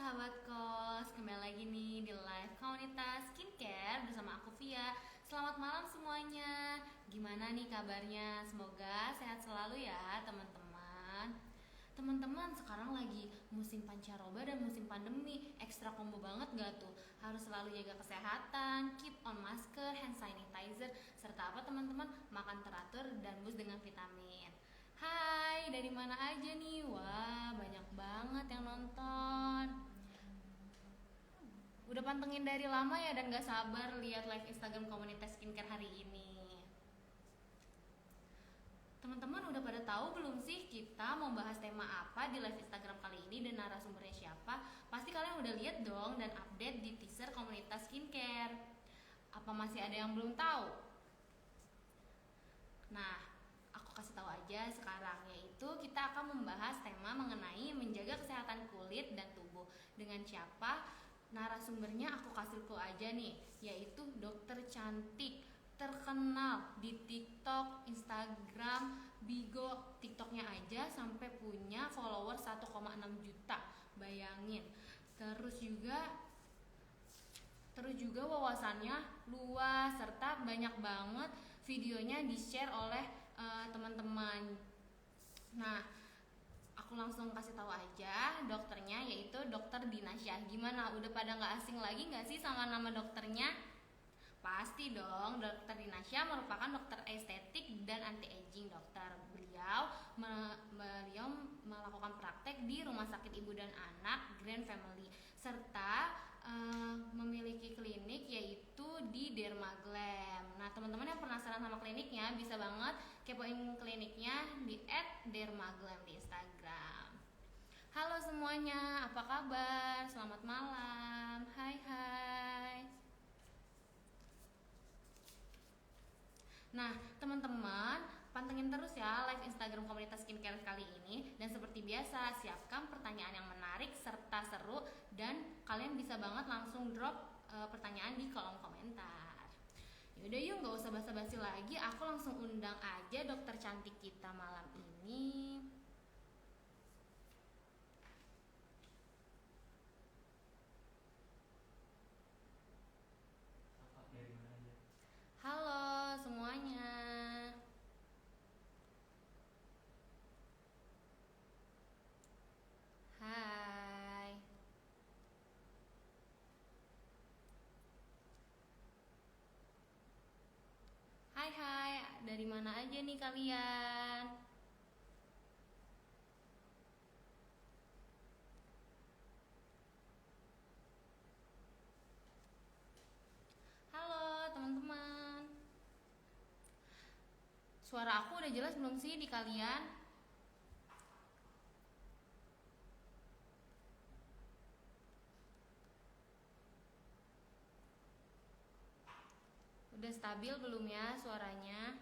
sahabat kos, kembali lagi nih di live komunitas skincare bersama aku Via. Selamat malam semuanya. Gimana nih kabarnya? Semoga sehat selalu ya teman-teman. Teman-teman, sekarang lagi musim pancaroba dan musim pandemi. Ekstra combo banget gak tuh? Harus selalu jaga kesehatan, keep on masker, hand sanitizer, serta apa teman-teman? Makan teratur dan boost dengan vitamin. Hai, dari mana aja nih? Wah, banyak banget yang nonton. Udah pantengin dari lama ya dan gak sabar lihat live Instagram komunitas skincare hari ini. Teman-teman udah pada tahu belum sih kita mau bahas tema apa di live Instagram kali ini dan narasumbernya siapa? Pasti kalian udah lihat dong dan update di teaser komunitas skincare. Apa masih ada yang belum tahu? Nah, aku kasih tahu aja sekarang, yaitu kita akan membahas tema mengenai menjaga kesehatan kulit dan tubuh. Dengan siapa? Narasumbernya aku kasih clue aja nih, yaitu dokter cantik terkenal di TikTok, Instagram, Bigo. TikToknya aja sampai punya follower 1,6 juta. Bayangin. Terus juga wawasannya luas serta banyak banget videonya di-share oleh teman-teman. Nah, aku langsung kasih tahu aja dokternya, yaitu Dokter Dina Syah. Gimana? Udah pada nggak asing lagi nggak sih sama nama dokternya? Pasti dong, Dokter Dina Syah merupakan dokter estetik dan anti-aging dokter. Beliau melakukan praktek di Rumah Sakit Ibu dan Anak Grand Family serta memiliki klinik yaitu di Dermaglam. Nah, teman-teman yang penasaran sama kliniknya bisa banget kepoin kliniknya di @dermaglam di Instagram. Halo semuanya, apa kabar? Selamat malam. Hai hai. Nah, teman-teman, pantengin terus ya live Instagram komunitas skincare kali ini. Dan seperti biasa, siapkan pertanyaan yang menarik serta seru. Dan kalian bisa banget langsung drop pertanyaan di kolom komentar. Yaudah yuk, gak usah basa-basi lagi. Aku langsung undang aja dokter cantik kita malam ini. Halo semuanya. Hai. Hai hai, dari mana aja nih kalian? Halo teman-teman. Suara aku udah jelas belum sih di kalian? Udah stabil belum ya suaranya?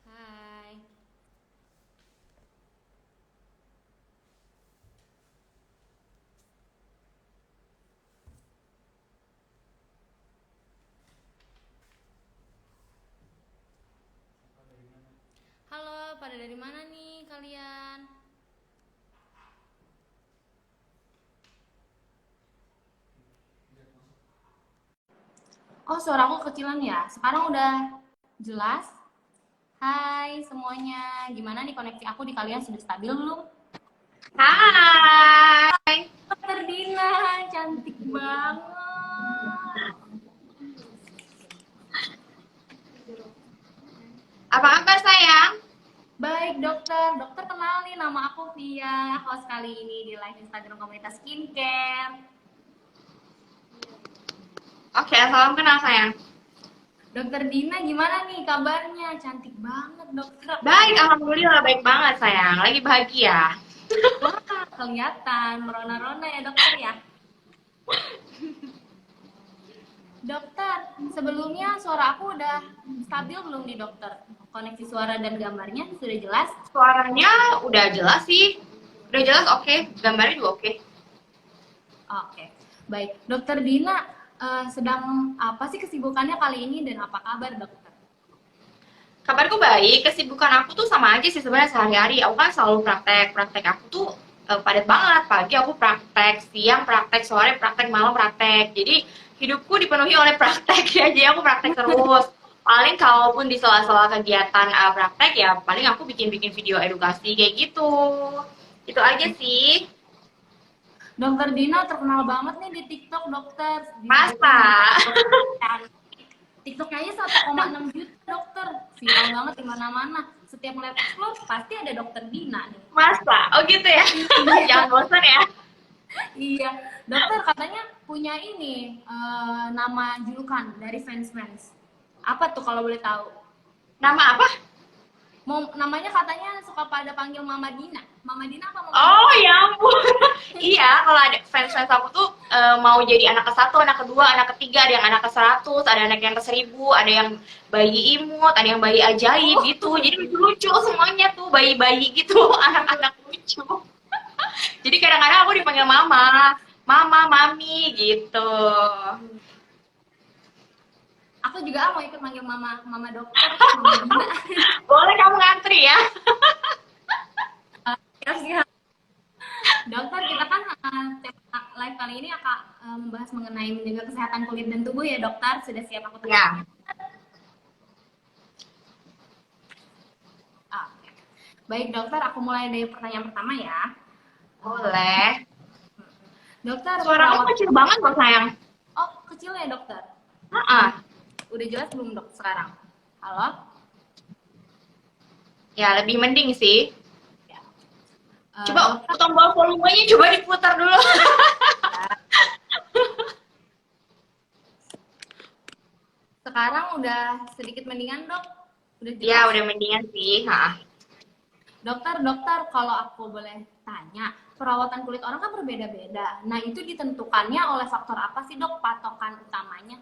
Hai. Halo, pada dari mana nih kalian? Oh, suara aku kecilan ya? Sekarang udah jelas? Hai semuanya, gimana nih koneksi aku di kalian, sudah stabil belum? Hai. Dokter Dina, cantik banget. Apa kabar sayang? Baik dokter, dokter kenal nih, nama aku Via, host kali ini di live Instagram komunitas skincare. Oke, salam kenal sayang. Dokter Dina gimana nih kabarnya? Cantik banget dokter. Baik, alhamdulillah baik banget sayang. Lagi bahagia. Wah, kelihatan merona-rona ya dokter ya. Dokter, sebelumnya suara aku udah stabil belum nih dokter? Koneksi suara dan gambarnya sudah jelas? Suaranya udah jelas sih. Udah jelas oke. Gambarnya juga oke. Oke, baik. Dokter Dina, sedang apa sih kesibukannya kali ini dan apa kabar dokter? Kabarku baik, kesibukan aku tuh sama aja sih sebenarnya sehari-hari. Aku kan selalu praktek. Praktek aku tuh padat banget. Pagi aku praktek, siang praktek, sore praktek, malam praktek. Jadi hidupku dipenuhi oleh praktek ya. Jadi aku praktek terus. Paling kalaupun di sela-sela kegiatan praktek ya paling aku bikin-bikin video edukasi kayak gitu. Itu aja sih. Dokter Dina terkenal banget nih di TikTok dokter. Masa? Disebutkan TikToknya aja 1,6 juta dokter. Viral banget di mana-mana. Setiap ngeliat upload pasti ada dokter Dina nih. Masa? Oh gitu ya? Jangan bosan ya. Iya, dokter katanya punya ini nama julukan dari fans-fans. Apa tuh kalau boleh tahu? Nama apa? Mau namanya katanya suka pada panggil Mama Dina. Mama Dina apa Mama Dina? Oh ya ampun. Iya, kalau ada fans-fans aku tuh mau jadi anak ke-1, anak kedua, anak ketiga, ada yang anak ke-100, ada anak yang ke-1000, ada yang bayi imut, ada yang bayi ajaib gitu. Jadi lucu-lucu semuanya tuh, bayi-bayi gitu, anak-anak lucu. Jadi kadang-kadang aku dipanggil mama, mama, mami gitu. Aku juga mau ikut manggil Mama Mama dokter, Mama Dina. Boleh kamu ngantri ya. Siap-siap. Dokter, kita kan tema live kali ini akan membahas mengenai menjaga kesehatan kulit dan tubuh ya dokter. Sudah siap aku tanya? Ya, Oke. Baik dokter, aku mulai dari pertanyaan pertama ya. boleh. Dokter, Suara kamu kecil banget kok sayang. Oh, kecil ya dokter? Heeh. Udah jelas belum dok sekarang? Halo? Ya, lebih mending sih. Coba Dokter, tombol volumenya coba diputar dulu. sekarang udah sedikit mendingan dok? Udah Ya, jelas? udah mendingan sih. Ha. Dokter, kalau aku boleh tanya, perawatan kulit orang kan berbeda-beda. Nah, itu ditentukannya oleh faktor apa sih dok, patokan utamanya?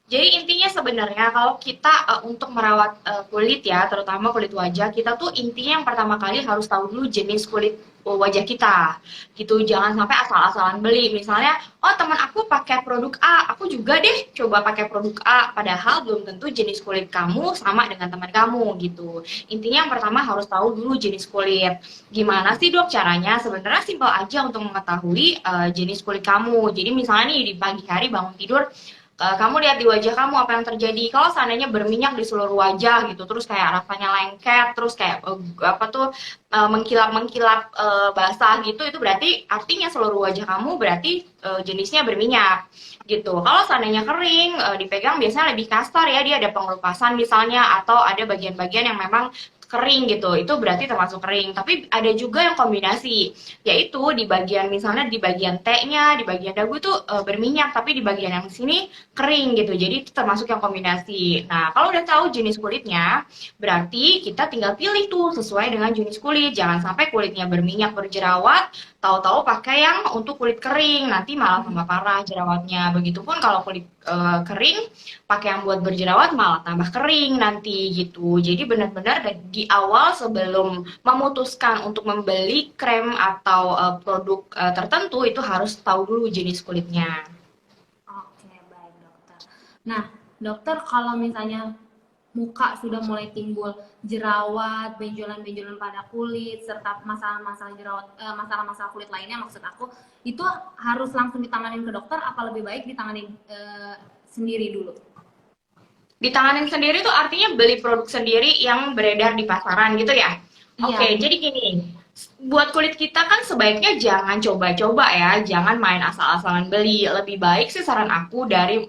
Jadi intinya sebenarnya kalau kita untuk merawat kulit ya, terutama kulit wajah, kita tuh intinya yang pertama kali harus tahu dulu jenis kulit wajah kita. Gitu, jangan sampai asal-asalan beli. Misalnya, oh teman aku pakai produk A, aku juga deh coba pakai produk A, padahal belum tentu jenis kulit kamu sama dengan teman kamu gitu. Intinya yang pertama harus tahu dulu jenis kulit. Gimana sih dok caranya? Sebenarnya simpel aja untuk mengetahui jenis kulit kamu. Jadi misalnya nih di pagi hari bangun tidur, kamu lihat di wajah kamu apa yang terjadi. Kalau seandainya berminyak di seluruh wajah gitu, terus kayak rasanya lengket, terus kayak apa tuh mengkilap-mengkilap basah gitu, itu berarti artinya seluruh wajah kamu berarti jenisnya berminyak gitu. Kalau seandainya kering, dipegang biasanya lebih kasar ya, dia ada pengelupasan misalnya, atau ada bagian-bagian yang memang kering gitu, itu berarti termasuk kering. Tapi ada juga yang kombinasi, yaitu di bagian misalnya di bagian T-nya, di bagian dagu itu berminyak, tapi di bagian yang sini kering gitu. Jadi itu termasuk yang kombinasi. Nah, kalau udah tahu jenis kulitnya, berarti kita tinggal pilih tuh sesuai dengan jenis kulit. Jangan sampai kulitnya berminyak, berjerawat, tahu-tahu pakai yang untuk kulit kering, nanti malah tambah parah jerawatnya. Begitupun kalau kulit kering, pakai yang buat berjerawat malah tambah kering nanti gitu. Jadi benar-benar di awal sebelum memutuskan untuk membeli krem atau produk tertentu itu harus tahu dulu jenis kulitnya. Oke, baik dokter. Nah, dokter kalau misalnya muka sudah mulai timbul jerawat, benjolan-benjolan pada kulit, serta masalah-masalah jerawat, masalah-masalah kulit lainnya maksud aku, itu harus langsung ditanganin ke dokter apa lebih baik ditanganin sendiri dulu? Ditanganin sendiri tuh artinya beli produk sendiri yang beredar di pasaran gitu ya. Iya, Oke, jadi gini, buat kulit kita kan sebaiknya jangan coba-coba ya, jangan main asal-asalan beli. Lebih baik sih saran aku dari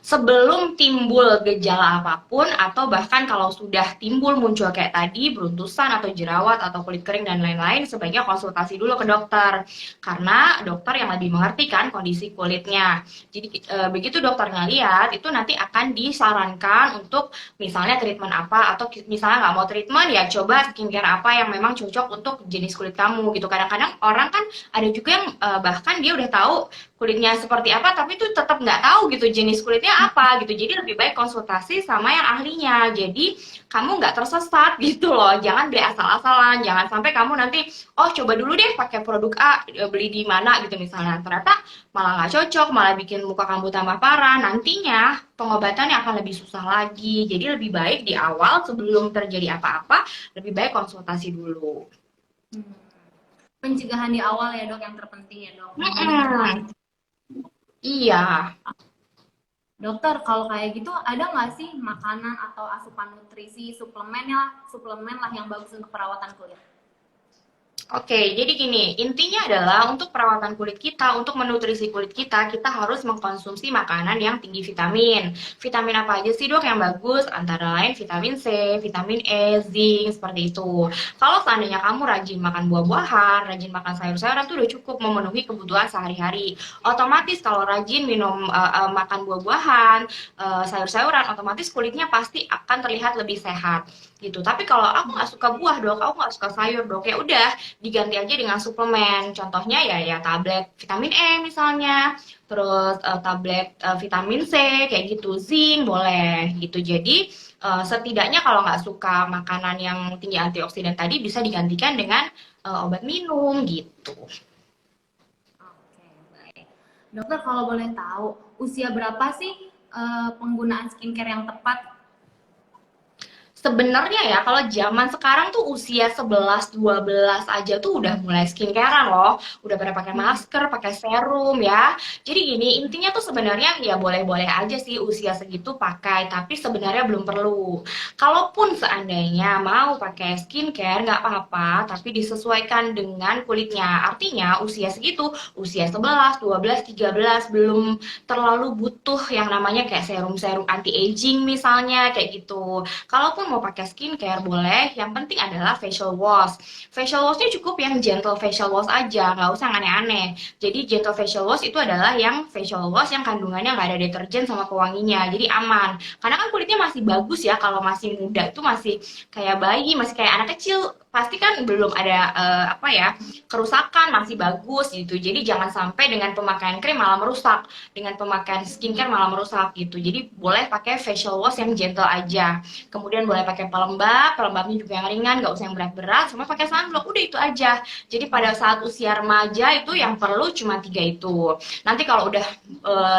sebelum timbul gejala apapun atau bahkan kalau sudah timbul muncul kayak tadi beruntusan atau jerawat atau kulit kering dan lain-lain, sebaiknya konsultasi dulu ke dokter. Karena dokter yang lebih mengerti kan kondisi kulitnya. Jadi begitu dokter ngeliat itu nanti akan disarankan untuk misalnya treatment apa, atau misalnya nggak mau treatment ya coba skincare apa yang memang cocok untuk untuk jenis kulit kamu gitu. Kadang-kadang orang kan ada juga yang bahkan dia udah tahu kulitnya seperti apa tapi tuh tetap nggak tahu gitu jenis kulitnya apa gitu. Jadi lebih baik konsultasi sama yang ahlinya. Jadi kamu nggak tersesat gitu loh. Jangan beli asal-asalan. Jangan sampai kamu nanti oh coba dulu deh pakai produk A, beli di mana gitu misalnya. Ternyata malah nggak cocok, malah bikin muka kamu tambah parah. Nantinya pengobatannya akan lebih susah lagi. Jadi lebih baik di awal sebelum terjadi apa-apa, lebih baik konsultasi dulu. Hmm. Pencegahan di awal ya dok yang terpenting ya dok. Mm-mm. Iya. Dokter, kalau kayak gitu ada nggak sih makanan atau asupan nutrisi, suplemen lah yang bagus untuk perawatan kulit? Oke, jadi gini, intinya adalah untuk perawatan kulit kita, untuk menutrisi kulit kita harus mengkonsumsi makanan yang tinggi vitamin. Vitamin apa aja sih dok yang bagus? Antara lain vitamin C, vitamin E, zinc, seperti itu. Kalau seandainya kamu rajin makan buah-buahan, rajin makan sayur-sayuran, itu udah cukup memenuhi kebutuhan sehari-hari. Otomatis kalau rajin minum makan buah-buahan, sayur-sayuran, otomatis kulitnya pasti akan terlihat lebih sehat gitu. Tapi kalau aku nggak suka buah dok, aku nggak suka sayur dok, ya udah diganti aja dengan suplemen. Contohnya ya tablet vitamin E misalnya, terus tablet vitamin C kayak gitu, zinc boleh gitu. Jadi setidaknya kalau nggak suka makanan yang tinggi antioksidan tadi bisa digantikan dengan obat minum gitu. Oke, baik. Dokter, kalau boleh tahu, usia berapa sih penggunaan skincare yang tepat? Sebenarnya ya kalau zaman sekarang tuh usia 11, 12 aja tuh udah mulai skincarean loh. Udah pada pakai Hmm. masker, pakai serum ya. Jadi gini, intinya tuh sebenarnya ya boleh-boleh aja sih usia segitu pakai, tapi sebenarnya belum perlu. Kalaupun seandainya mau pakai skincare nggak apa-apa, tapi disesuaikan dengan kulitnya. Artinya usia segitu, usia 11, 12, 13 belum terlalu butuh yang namanya kayak serum-serum anti aging misalnya kayak gitu. Kalaupun mau pakai skincare boleh, yang penting adalah facial wash. Facial washnya cukup yang gentle facial wash aja, nggak usah yang aneh-aneh. Jadi gentle facial wash itu adalah yang facial wash yang kandungannya nggak ada deterjen sama pewanginya, jadi aman. Karena kan kulitnya masih bagus ya, kalau masih muda itu masih kayak bayi, masih kayak anak kecil, pasti kan belum ada apa ya kerusakan, masih bagus gitu. Jadi jangan sampai dengan pemakaian krim malah merusak, dengan pemakaian skincare malah merusak gitu. Jadi boleh pakai facial wash yang gentle aja. Kemudian boleh pakai pelembab, pelembabnya juga yang ringan, nggak usah yang berat-berat, sama pakai sunblock, udah itu aja. Jadi pada saat usia remaja itu yang perlu cuma 3 itu. Nanti kalau udah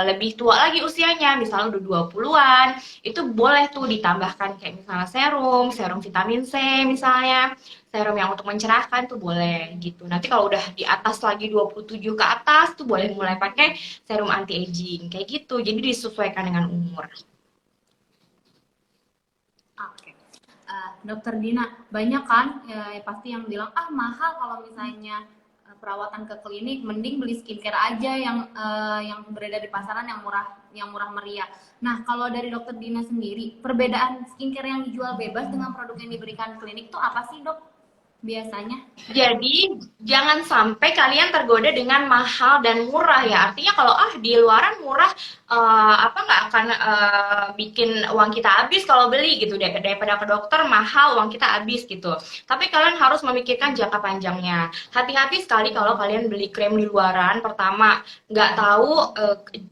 lebih tua lagi usianya, misalnya udah 20-an, itu boleh tuh ditambahkan kayak misalnya serum, serum vitamin C misalnya, serum yang untuk mencerahkan tuh boleh gitu. Nanti kalau udah di atas lagi 27 ke atas tuh boleh mulai pakai serum anti aging kayak gitu. Jadi disesuaikan dengan umur. Oke. Dokter Dina, banyak kan ya, pasti yang bilang ah mahal kalau misalnya perawatan ke klinik, mending beli skincare aja yang beredar di pasaran yang murah meriah. Nah, kalau dari Dokter Dina sendiri, perbedaan skincare yang dijual bebas dengan produk yang diberikan klinik itu apa sih dok? Biasanya? Jadi jangan sampai kalian tergoda dengan mahal dan murah ya. Artinya kalau di luaran murah apa nggak akan bikin uang kita habis kalau beli gitu deh, daripada ke dokter mahal uang kita habis gitu. Tapi kalian harus memikirkan jangka panjangnya. Hati-hati sekali kalau kalian beli krim di luaran. Pertama nggak tahu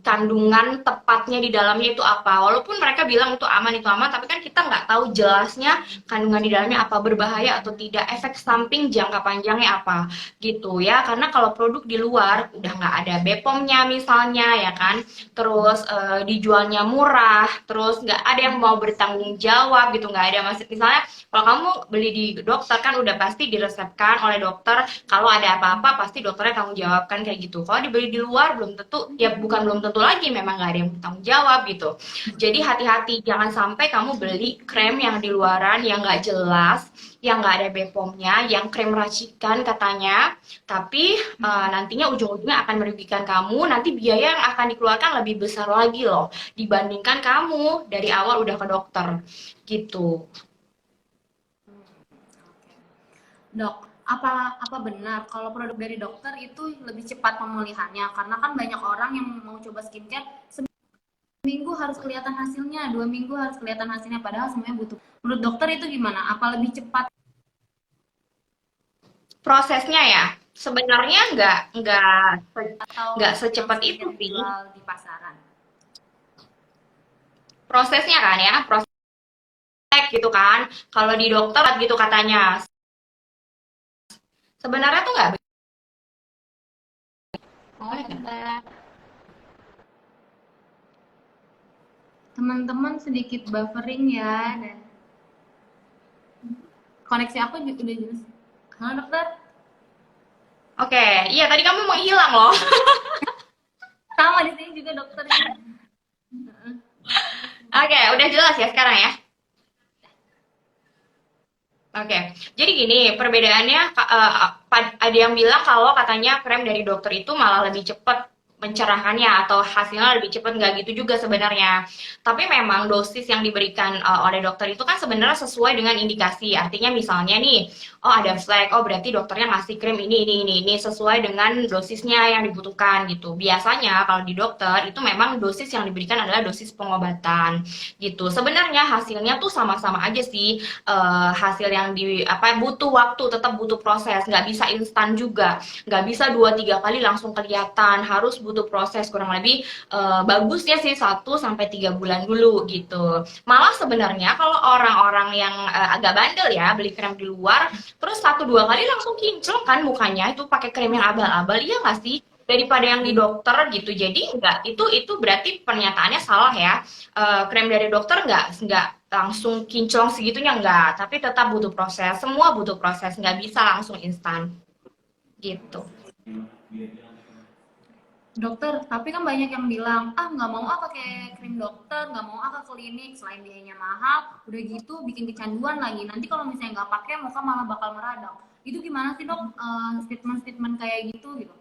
kandungan tepatnya di dalamnya itu apa. Walaupun mereka bilang itu aman, tapi kan kita nggak tahu jelasnya kandungan di dalamnya apa, berbahaya atau tidak, efek samping jangka panjangnya apa gitu ya. Karena kalau produk di luar udah nggak ada BPOM-nya misalnya ya kan, terus dijualnya murah, terus nggak ada yang mau bertanggung jawab gitu, nggak ada misalnya kalau kamu beli di dokter kan udah pasti diresepkan oleh dokter, kalau ada apa-apa pasti dokternya tanggung jawabkan kayak gitu. Kalau dibeli di luar belum tentu, ya bukan belum tentu lagi, memang nggak ada yang bertanggung jawab gitu. Jadi hati-hati, jangan sampai kamu beli krem yang di luaran yang nggak jelas, yang nggak ada BPOM-nya, yang krem racikan katanya, tapi nantinya ujung-ujungnya akan merugikan kamu, nanti biaya yang akan dikeluarkan lebih besar lagi loh, dibandingkan kamu dari awal udah ke dokter, gitu. Dok, apa benar kalau produk dari dokter itu lebih cepat pemulihannya? Karena kan banyak orang yang mau coba skincare seminggu harus kelihatan hasilnya, 2 minggu harus kelihatan hasilnya, padahal semuanya butuh. Menurut dokter itu gimana? Apa lebih cepat? Prosesnya ya, sebenarnya atau nggak secepat langsung itu kita sih. jual di pasaran? Prosesnya kan ya, proses gitu kan. Kalau di dokter gitu katanya. Sebenarnya tuh nggak Oh, boleh nggak? bentar. Teman-teman sedikit buffering ya, dan koneksi aku juga udah jelas. Halo dokter, Oke, iya tadi kamu menghilang loh. sama di sini juga dokternya. Oke, udah jelas ya sekarang ya. Oke, jadi gini, perbedaannya ada yang bilang kalau katanya krem dari dokter itu malah lebih cepat pencerahannya atau hasilnya lebih cepat, nggak gitu juga sebenarnya. Tapi memang dosis yang diberikan oleh dokter itu kan sebenarnya sesuai dengan indikasi. Artinya misalnya nih, oh ada flek, oh berarti dokternya ngasih krim ini sesuai dengan dosisnya yang dibutuhkan gitu. Biasanya kalau di dokter itu memang dosis yang diberikan adalah dosis pengobatan gitu. Sebenarnya hasilnya tuh sama-sama aja sih, hasil yang di apa butuh waktu, tetap butuh proses, nggak bisa instan juga, nggak bisa 2-3 kali langsung kelihatan, harus butuh proses kurang lebih, bagusnya sih 1 sampai 3 bulan dulu gitu. Malah sebenarnya kalau orang-orang yang agak bandel ya beli krem di luar terus 1-2 kali langsung kinclong kan mukanya itu pakai krim yang abal-abal, iya nggak sih, daripada yang di dokter gitu. Jadi enggak, itu berarti pernyataannya salah ya. Krem dari dokter nggak langsung kinclong segitunya enggak, tapi tetap butuh proses. Semua butuh proses, nggak bisa langsung instan gitu. Dokter, tapi kan banyak yang bilang, ah nggak mau ah pakai krim dokter, nggak mau ah ke klinik, selain biayanya mahal, udah gitu bikin kecanduan lagi. Nanti kalau misalnya nggak pakai, muka malah bakal meradang. Itu gimana sih dok? Statement-statement kayak gitu gitu.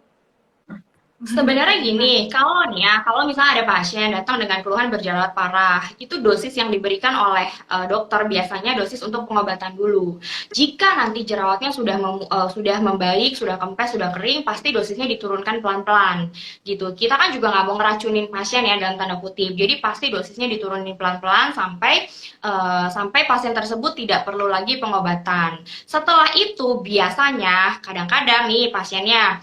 Sebenarnya gini, kalau nih ya, kalau misalnya ada pasien datang dengan keluhan berjerawat parah, itu dosis yang diberikan oleh dokter biasanya dosis untuk pengobatan dulu. Jika nanti jerawatnya sudah membaik, sudah kempes, sudah kering, pasti dosisnya diturunkan pelan-pelan, gitu. Kita kan juga nggak mau ngeracunin pasien ya dalam tanda kutip, jadi pasti dosisnya diturunin pelan-pelan sampai pasien tersebut tidak perlu lagi pengobatan. Setelah itu biasanya kadang-kadang nih pasiennya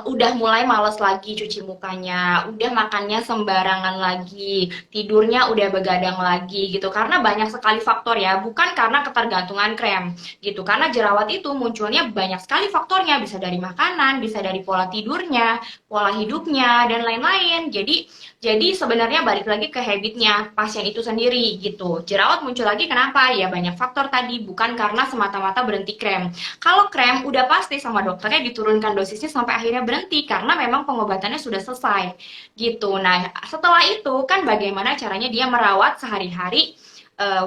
udah mulai males lagi cuci mukanya, udah makannya sembarangan lagi, tidurnya udah begadang lagi gitu. Karena banyak sekali faktor ya, bukan karena ketergantungan krem gitu. Karena jerawat itu munculnya banyak sekali faktornya, bisa dari makanan, bisa dari pola tidurnya, pola hidupnya dan lain-lain. Jadi sebenarnya balik lagi ke habitnya pasien itu sendiri gitu. Jerawat muncul lagi kenapa? Ya banyak faktor tadi, bukan karena semata-mata berhenti krem. Kalau krem udah pasti sama dokternya diturunkan dosisnya sampai akhirnya berhenti karena memang pengobatannya sudah selesai gitu. Nah, setelah itu kan bagaimana caranya dia merawat sehari-hari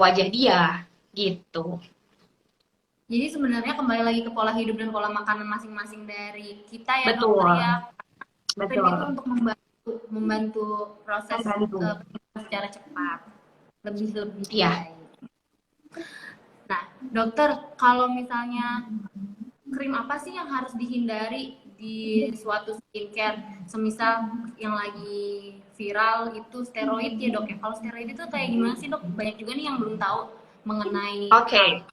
wajah dia gitu. Jadi sebenarnya kembali lagi ke pola hidup dan pola makanan masing-masing dari kita ya dokter Betul, ya. Krim itu betul. untuk membantu proses Membantu. secara cepat, lebih Iya, baik. Nah, dokter, kalau misalnya krim apa sih yang harus dihindari di suatu skincare? Semisal yang lagi viral itu steroid ya dok ya. Kalau steroid itu kayak gimana sih dok? Banyak juga nih yang belum tahu mengenai oke. hal.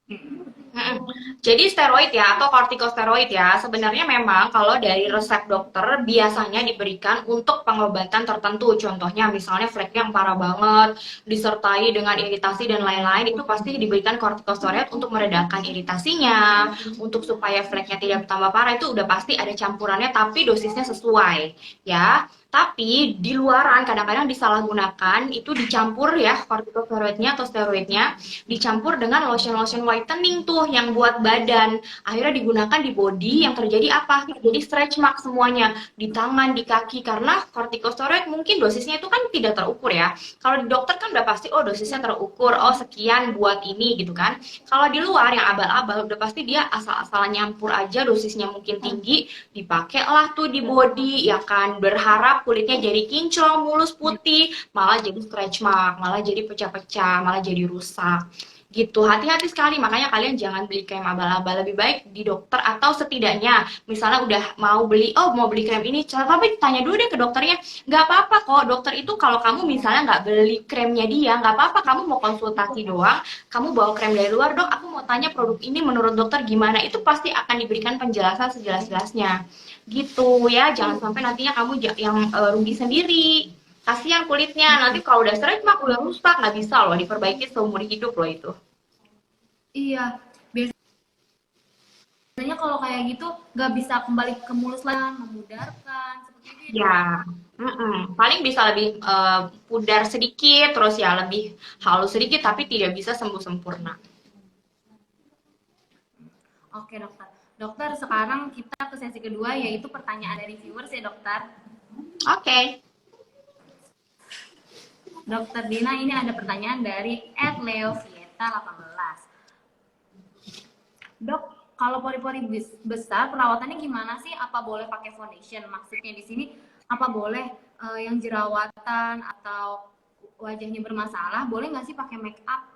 Mm-mm. Jadi steroid ya atau kortikosteroid ya sebenarnya memang kalau dari resep dokter biasanya diberikan untuk pengobatan tertentu. Contohnya misalnya flek yang parah banget disertai dengan iritasi dan lain-lain itu pasti diberikan kortikosteroid untuk meredakan iritasinya, untuk supaya fleknya tidak bertambah parah itu udah pasti ada campurannya tapi dosisnya sesuai ya. Tapi di luaran kadang-kadang disalahgunakan itu dicampur ya kortikosteroidnya atau steroidnya dicampur dengan lotion-lotion whitening tuh yang buat badan. Akhirnya digunakan di body, yang terjadi apa? Jadi stretch mark semuanya di tangan, di kaki karena corticosteroid mungkin dosisnya itu kan tidak terukur ya. Kalau di dokter kan udah pasti oh dosisnya terukur, oh sekian buat ini gitu kan. Kalau di luar yang abal-abal udah pasti dia asal-asalan nyampur aja dosisnya mungkin tinggi, dipakailah tuh di body ya kan. Berharap kulitnya jadi kinclong, mulus, putih, malah jadi stretch mark, malah jadi pecah-pecah, malah jadi rusak gitu. Hati-hati sekali, makanya kalian jangan beli krem abal-abal, lebih baik di dokter atau setidaknya misalnya udah mau beli, oh mau beli krem ini, tapi tanya dulu deh ke dokternya. Nggak apa-apa kok, dokter itu kalau kamu misalnya nggak beli kremnya dia, nggak apa-apa, kamu mau konsultasi doang, kamu bawa krem dari luar, dok aku mau tanya produk ini menurut dokter gimana, itu pasti akan diberikan penjelasan sejelas-jelasnya gitu ya. Jangan sampai nantinya kamu yang rugi sendiri, kasihan kulitnya nanti kalau udah sering mah udah rusak, nggak bisa loh diperbaiki seumur hidup loh itu. Iya, biasanya kalau kayak gitu nggak bisa kembali ke mulus lagi, memudarkan seperti itu ya dok. Ya, paling bisa lebih pudar sedikit, terus ya lebih halus sedikit, tapi tidak bisa sembuh sempurna. Oke dokter. Dokter, sekarang kita ke sesi kedua yaitu pertanyaan dari viewers ya dokter. Oke. Dokter Dina, ini ada pertanyaan dari @leovieta18. Dok, kalau pori-pori besar perawatannya gimana sih? Apa boleh pakai foundation? Maksudnya di sini apa boleh yang jerawatan atau wajahnya bermasalah boleh nggak sih pakai make up?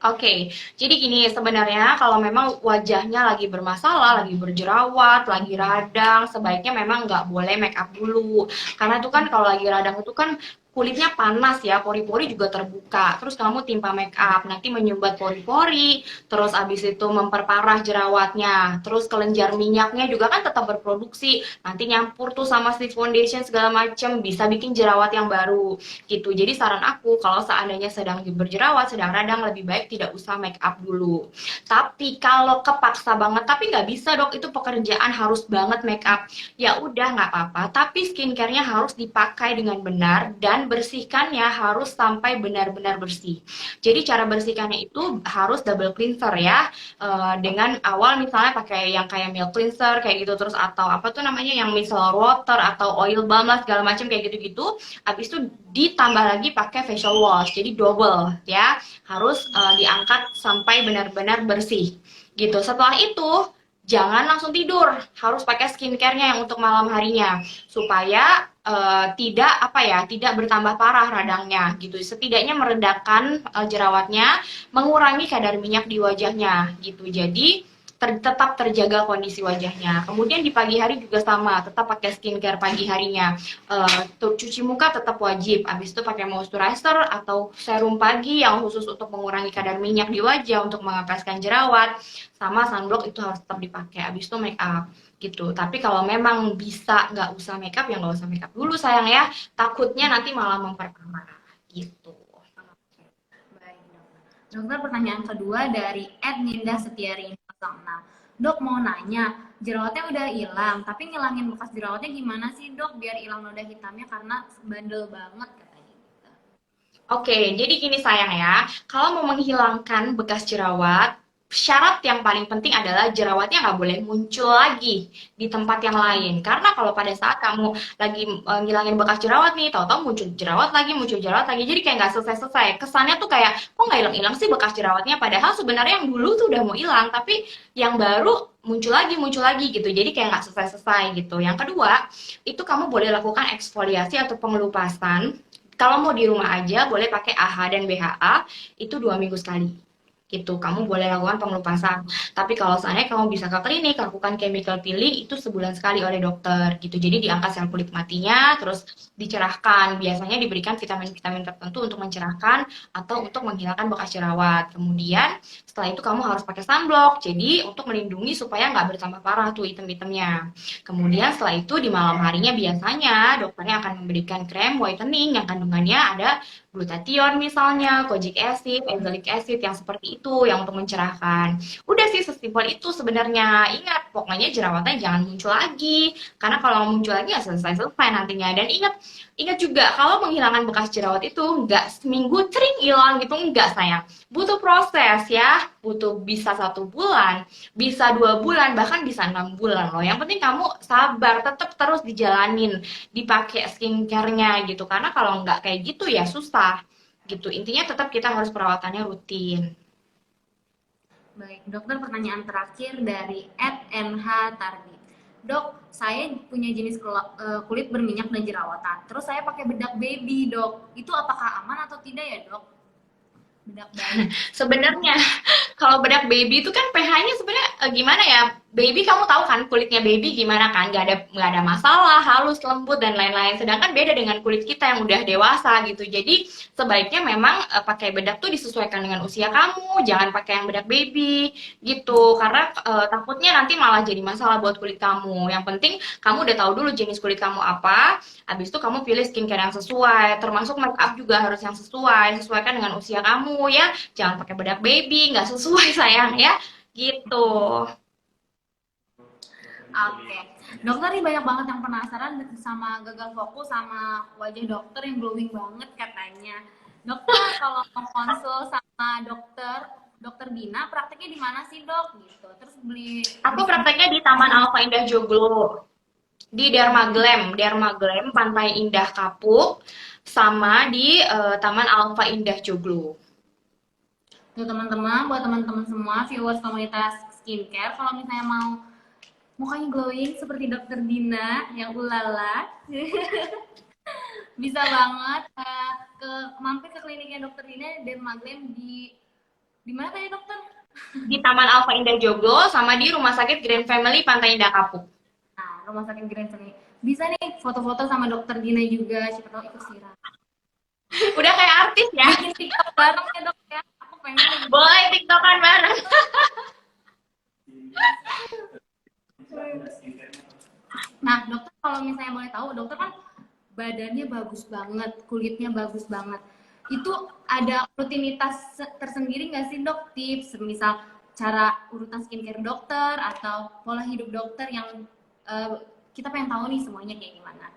Oke, jadi gini sebenarnya kalau memang wajahnya lagi bermasalah, lagi berjerawat, lagi radang, sebaiknya memang nggak boleh make up dulu. Karena itu kan kalau lagi radang itu kan kulitnya panas ya, pori-pori juga terbuka. Terus kamu timpa make up, nanti menyumbat pori-pori, terus abis itu memperparah jerawatnya. Terus kelenjar minyaknya juga kan tetap berproduksi, nanti nyampur tuh sama si foundation segala macem, bisa bikin jerawat yang baru gitu. Jadi saran aku kalau seandainya sedang berjerawat, sedang radang, lebih baik tidak usah make up dulu. Tapi kalau kepaksa banget, tapi nggak bisa dok, itu pekerjaan harus banget make up. Ya udah nggak apa-apa, tapi skincare-nya harus dipakai dengan benar dan bersihkannya harus sampai benar-benar bersih. Jadi cara bersihkannya itu harus double cleanser ya. Dengan awal misalnya pakai yang kayak milk cleanser kayak gitu, terus atau apa tuh namanya yang micellar water atau oil balm lah segala macam kayak gitu-gitu. Habis itu ditambah lagi pakai facial wash, jadi double ya, harus diangkat sampai benar-benar bersih gitu. Setelah itu jangan langsung tidur, harus pakai skincare-nya yang untuk malam harinya supaya tidak apa ya, tidak bertambah parah radangnya gitu. Setidaknya meredakan jerawatnya, mengurangi kadar minyak di wajahnya gitu. Jadi tetap terjaga kondisi wajahnya. Kemudian di pagi hari juga sama, tetap pakai skincare pagi harinya. Cuci muka tetap wajib. Habis itu pakai moisturizer atau serum pagi yang khusus untuk mengurangi kadar minyak di wajah untuk mengepaskan jerawat. Sama sunblock itu harus tetap dipakai. Habis itu make up gitu. Tapi kalau memang bisa nggak usah make up ya nggak usah make up dulu sayang ya. Takutnya nanti malah memperparah gitu. Baik, dokter. Dokter, pertanyaan kedua dari @ninda_setiarini06. Dok, mau nanya, jerawatnya udah hilang, tapi ngilangin bekas jerawatnya gimana sih dok biar hilang noda hitamnya karena bandel banget katanya gitu. Oke, jadi gini sayang ya, kalau mau menghilangkan bekas jerawat, syarat yang paling penting adalah jerawatnya nggak boleh muncul lagi di tempat yang lain. Karena kalau pada saat kamu lagi ngilangin bekas jerawat nih, tahu-tahu muncul jerawat lagi, jadi kayak nggak selesai-selesai. Kesannya tuh kayak, kok nggak hilang-hilang sih bekas jerawatnya? Padahal sebenarnya yang dulu tuh udah mau hilang, tapi yang baru muncul lagi gitu. Jadi kayak nggak selesai-selesai gitu. Yang kedua, itu kamu boleh lakukan eksfoliasi atau pengelupasan kalau mau di rumah aja boleh pakai AHA dan BHA itu 2 minggu sekali gitu. Kamu boleh lakukan pengelupasan. Tapi kalau seandainya kamu bisa ke klinik, lakukan chemical peeling itu sebulan sekali oleh dokter gitu. Jadi diangkat sel kulit matinya, terus dicerahkan. Biasanya diberikan vitamin-vitamin tertentu untuk mencerahkan atau untuk menghilangkan bekas jerawat. Kemudian setelah itu kamu harus pakai sunblock. Jadi untuk melindungi supaya nggak bertambah parah tuh item-itemnya. Kemudian setelah itu di malam harinya biasanya dokternya akan memberikan krem whitening yang kandungannya ada glutathione misalnya, kojic acid, azelaic acid yang seperti itu yang untuk mencerahkan. Udah sih sesimpel itu sebenarnya. Ingat, pokoknya jerawatnya jangan muncul lagi. Karena kalau muncul lagi ya selesai-selesai nantinya. Dan ingat juga kalau menghilangkan bekas jerawat itu nggak seminggu cering hilang gitu, nggak sayang. Butuh proses ya, butuh bisa 1 bulan, bisa 2 bulan, bahkan bisa 6 bulan loh. Yang penting kamu sabar, tetap terus dijalanin, dipakai skincare-nya gitu. Karena kalau nggak kayak gitu ya susah gitu. Intinya tetap kita harus perawatannya rutin. Baik, dokter, pertanyaan terakhir dari @nh_tardi. Dok, saya punya jenis kulit berminyak dan jerawatan. Terus saya pakai bedak baby, dok. Itu apakah aman atau tidak ya, dok? bedak bayi. Sebenarnya kalau bedak baby itu kan pH-nya sebenarnya gimana ya? Baby kamu tahu kan kulitnya baby gimana kan? Nggak ada masalah, halus, lembut dan lain-lain. Sedangkan beda dengan kulit kita yang udah dewasa gitu. Jadi sebaiknya memang pakai bedak tuh disesuaikan dengan usia kamu. Jangan pakai yang bedak baby gitu. Karena takutnya nanti malah jadi masalah buat kulit kamu. Yang penting kamu udah tahu dulu jenis kulit kamu apa. Habis itu kamu pilih skincare yang sesuai. Termasuk make up juga harus yang sesuai. Sesuaikan dengan usia kamu ya. Jangan pakai bedak baby, nggak sesuai sayang ya. Gitu. Oke, dokter nih banyak banget yang penasaran sama gagal fokus sama wajah dokter yang glowing banget katanya. Dokter kalau mau konsul sama dokter Dina, prakteknya di mana sih dok? Gitu. Terus Aku bisa prakteknya di Taman Alfa Indah Joglo, di Dermaglem, Pantai Indah Kapuk, sama di Taman Alfa Indah Joglo. tuh teman-teman, buat teman-teman semua viewers komunitas skincare, kalau misalnya mau mukanya glowing seperti dokter Dina yang ulala, bisa banget ke mampir ke kliniknya dokter Dina dan Maglem di mana tadi dokter? Di Taman Alfa Indah Joglo, sama di Rumah Sakit Grand Family Pantai Indah Kapuk. Nah, rumah sakit Grand Seni. Bisa nih foto-foto sama dokter Dina juga, siapa tahu ikut viral. Udah kayak artis ya. Bikin TikTok bareng ya dok ya. Aku pengen Boleh tiktokan bareng. Nah, dokter kalau misalnya boleh tahu, dokter kan badannya bagus banget, kulitnya bagus banget. Itu ada rutinitas tersendiri nggak sih dok? Tips, misal cara urutan skincare dokter atau pola hidup dokter yang kita pengen tahu nih semuanya kayak gimana.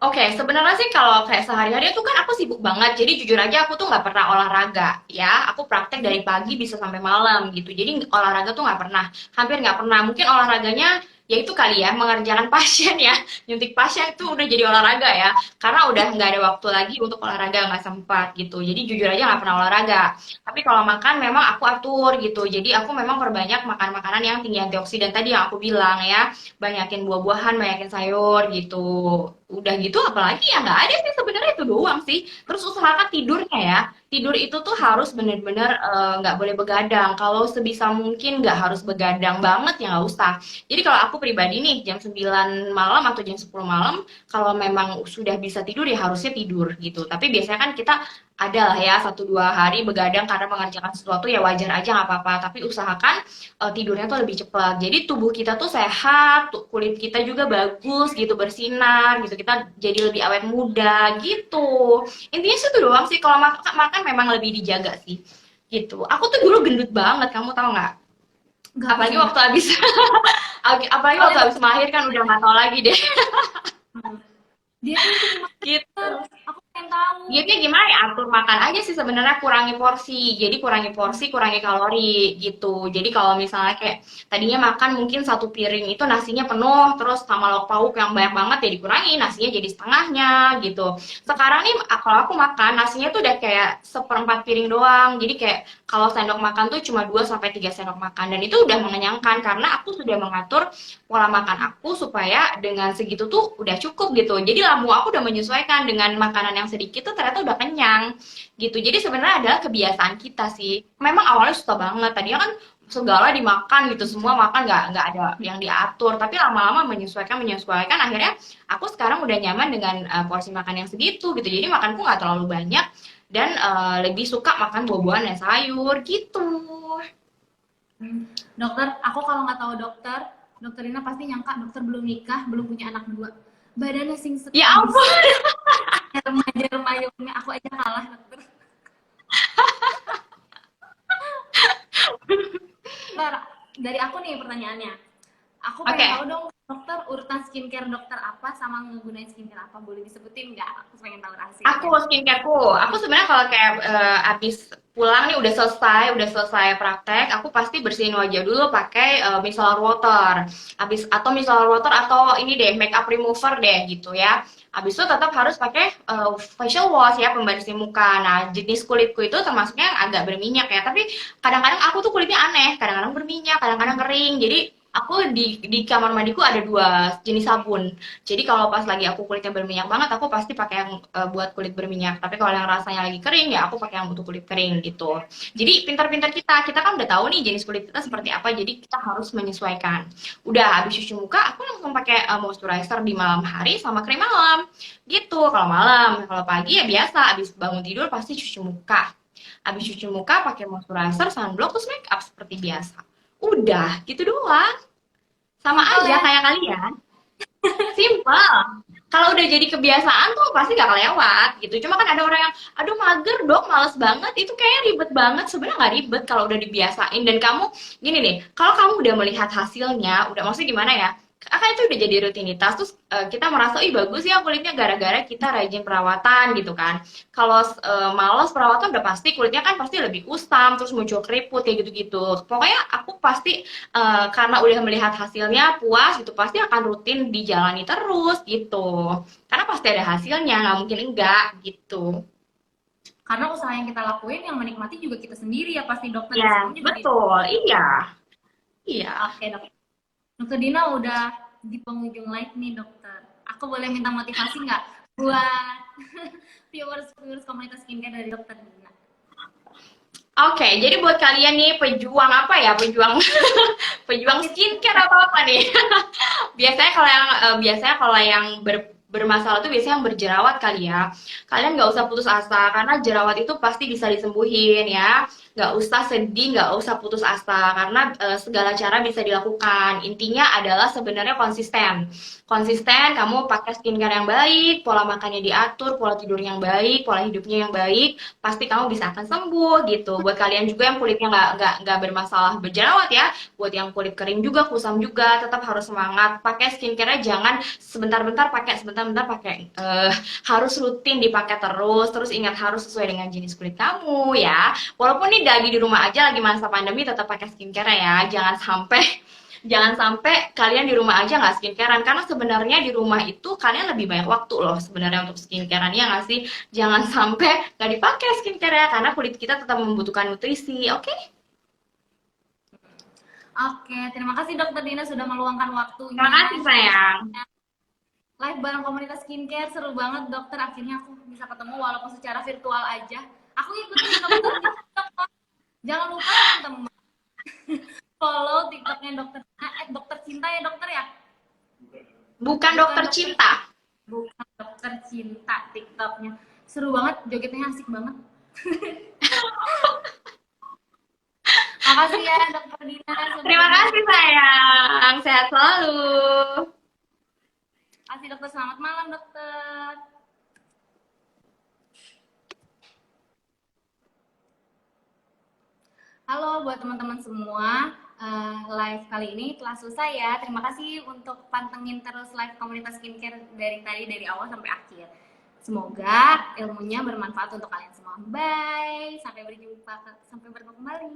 Oke, sebenarnya sih kalau kayak sehari-hari itu kan aku sibuk banget. Jadi jujur aja aku tuh nggak pernah olahraga, ya. Aku praktek dari pagi bisa sampai malam gitu. Jadi olahraga tuh nggak pernah, hampir nggak pernah. Mungkin olahraganya ya itu kali ya, mengerjakan pasien ya. Nyuntik pasien itu udah jadi olahraga ya. Karena udah nggak ada waktu lagi untuk olahraga, nggak sempat gitu. Jadi jujur aja nggak pernah olahraga. Tapi kalau makan memang aku atur gitu. Jadi aku memang perbanyak makan makanan yang tinggi antioksidan tadi yang aku bilang ya, banyakin buah-buahan, banyakin sayur gitu. Udah gitu apalagi ya nggak ada sih sebenarnya itu doang sih. Terus usahakan tidurnya ya. Tidur itu tuh harus bener-bener nggak boleh begadang. Kalau sebisa mungkin nggak harus begadang banget ya nggak usah. Jadi kalau aku pribadi nih jam 9 malam atau jam 10 malam kalau memang sudah bisa tidur ya harusnya tidur gitu. Tapi biasanya kan kita ada lah ya 1-2 hari begadang karena mengerjakan sesuatu ya wajar aja nggak apa-apa. Tapi usahakan tidurnya tuh lebih cepat. Jadi tubuh kita tuh sehat, kulit kita juga bagus gitu, bersinar gitu. Kita jadi lebih awet muda gitu. Intinya sih itu doang sih. Kalau makan memang lebih dijaga sih. Gitu. Aku tuh dulu gendut banget, kamu tahu nggak? Enggak aku Apalagi sama. waktu habis apalagi waktu habis melahir kan udah nggak tahu lagi deh. Dia tuh gimana? Gitu. Aku pengen tahu. Dietnya gimana ya? Atur makan aja sih sebenarnya, kurangi porsi. Jadi kurangi porsi, kurangi kalori gitu. Jadi kalau misalnya kayak tadinya makan mungkin 1 piring itu nasinya penuh, terus sama lauk pauk yang banyak banget ya dikurangi, nasinya jadi setengahnya gitu. Sekarang nih kalau aku makan nasinya tuh udah kayak 1/4 piring doang. Jadi kayak kalau sendok makan tuh cuma 2 sampai 3 sendok makan dan itu udah mengenyangkan karena aku sudah mengatur pola makan aku supaya dengan segitu tuh udah cukup gitu. Jadi lambung aku udah menyesuaikan dengan makanan yang sedikit tuh ternyata udah kenyang gitu. Jadi sebenarnya adalah kebiasaan kita sih. Memang awalnya susah banget. Tadinya kan segala dimakan gitu, semua makan nggak ada yang diatur. Tapi lama-lama menyesuaikan. Akhirnya aku sekarang udah nyaman dengan porsi makan yang segitu gitu. Jadi makanku nggak terlalu banyak dan lebih suka makan buah-buahan dan sayur gitu. Dokter, aku kalau nggak tahu dokter Rina pasti nyangka dokter belum nikah, belum punya anak 2. Badannya sing Ya ampun. remaja aku aja kalah dokter. Dokter, dari aku nih pertanyaannya. Aku pengen Oke. tahu dong dokter urutan skincare dokter apa sama ngegunain skincare apa, boleh disebutin nggak? Aku pengen tahu Aku rahasianya. skincareku, aku sebenarnya kalau kayak abis pulang nih udah selesai praktek, aku pasti bersihin wajah dulu pakai micellar water. Atau micellar water atau ini deh makeup remover deh gitu ya. Abis itu tetap harus pakai facial wash ya pembersih muka. Nah jenis kulitku itu termasuknya yang agak berminyak ya. Tapi kadang-kadang aku tuh kulitnya aneh, kadang-kadang berminyak, kadang-kadang kering. Jadi Di kamar mandiku ada dua jenis sabun. Jadi kalau pas lagi aku kulitnya berminyak banget, aku pasti pakai yang buat kulit berminyak. Tapi kalau yang rasanya lagi kering, ya aku pakai yang untuk kulit kering gitu. Jadi pintar-pintar kita kan udah tahu nih jenis kulit kita seperti apa. Jadi kita harus menyesuaikan. Udah habis cuci muka, aku langsung pakai moisturizer di malam hari sama krim malam. Gitu kalau malam. Kalau pagi ya biasa, habis bangun tidur pasti cuci muka. Habis cuci muka pakai moisturizer, sunblock, terus make up seperti biasa. Udah, gitu doang. Sama Simple aja ya. kayak kalian. Simple. Kalau udah jadi kebiasaan tuh pasti gak kelewat gitu. Cuma kan ada orang yang, aduh mager dong, males banget. Itu kayaknya ribet banget. Sebenarnya nggak ribet kalau udah dibiasain. Dan kamu, gini nih, kalau kamu udah melihat hasilnya, udah maksudnya gimana ya? Kan itu udah jadi rutinitas. Terus kita merasa, ih bagus ya kulitnya gara-gara kita rajin perawatan gitu kan. Kalau males perawatan udah pasti kulitnya kan pasti lebih kusam, terus muncul keriput kayak gitu-gitu. Pokoknya aku pasti karena udah melihat hasilnya puas gitu pasti akan rutin dijalani terus gitu karena pasti ada hasilnya nggak mungkin enggak gitu. Karena usaha yang kita lakuin yang menikmati juga kita sendiri ya pasti dokter di Ya sini juga di. betul, iya iya. Oke dok. Dokter Dina udah di penghujung live nih dokter. Aku boleh minta motivasi nggak buat viewers komunitas skincare dari dokter Dina? Oke, jadi buat kalian nih pejuang apa ya, pejuang pejuang skincare apa apa nih. Biasanya kalau yang bermasalah tuh biasanya yang berjerawat kali ya. Kalian nggak usah putus asa karena jerawat itu pasti bisa disembuhin ya. Nggak usah sedih, nggak usah putus asa karena segala cara bisa dilakukan. Intinya adalah sebenarnya konsisten. Konsisten, kamu pakai skincare yang baik, pola makannya diatur, pola tidur yang baik, pola hidupnya yang baik, pasti kamu bisa akan sembuh gitu. Buat kalian juga yang kulitnya nggak bermasalah berjerawat ya, buat yang kulit kering juga, kusam juga, tetap harus semangat. Pakai skincare-nya jangan sebentar-bentar pakai, sebentar-bentar pakai. Harus rutin dipakai terus, terus ingat harus sesuai dengan jenis kulit kamu ya. Walaupun nih lagi di rumah aja, lagi masa pandemi, tetap pakai skincare ya. Jangan sampai kalian di rumah aja nggak skincarean karena sebenarnya di rumah itu kalian lebih banyak waktu loh sebenarnya untuk skincarean ya nggak sih. Jangan sampai nggak dipakai skincare ya karena kulit kita tetap membutuhkan nutrisi. Oke? Oke, terima kasih dokter Dina sudah meluangkan Terima waktunya. kasih sayang. Live bareng komunitas skincare seru banget dokter. Akhirnya aku bisa ketemu walaupun secara virtual aja. Aku ikutin dokter di TikTok. Jangan lupa teman-teman follow TikToknya dokter Dina, dokter cinta ya dokter ya. Bukan Bukan dokter dokter, cinta. bukan dokter cinta TikToknya. Seru banget, jogetnya asik banget. Makasih ya dokter Dina sudah Terima berbagi. kasih sayang. Sehat selalu. Kasih dokter, selamat malam dokter. Halo buat teman-teman semua, live kali ini telah selesai ya. Terima kasih untuk pantengin terus live komunitas skincare dari tadi, dari awal sampai akhir. Semoga ilmunya bermanfaat untuk kalian semua. Bye, sampai berjumpa, sampai bertemu kembali.